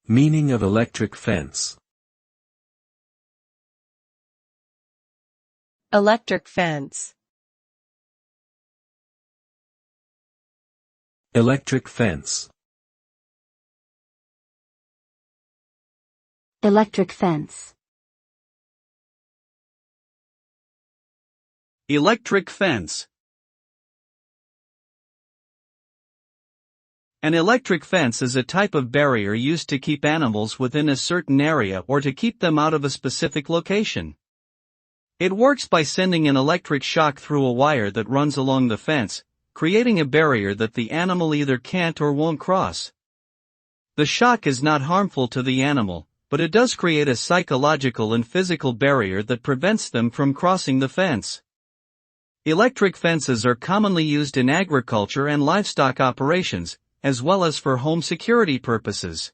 Meaning of electric fence. Electric fence. Electric fence. Electric fence. Electric fence. An electric fence is a type of barrier used to keep animals within a certain area or to keep them out of a specific location. It works by sending an electric shock through a wire that runs along the fence, creating a barrier that the animal either can't or won't cross. The shock is not harmful to the animal, but it does create a psychological and physical barrier that prevents them from crossing the fence. Electric fences are commonly used in agriculture and livestock operations, as well as for home security purposes.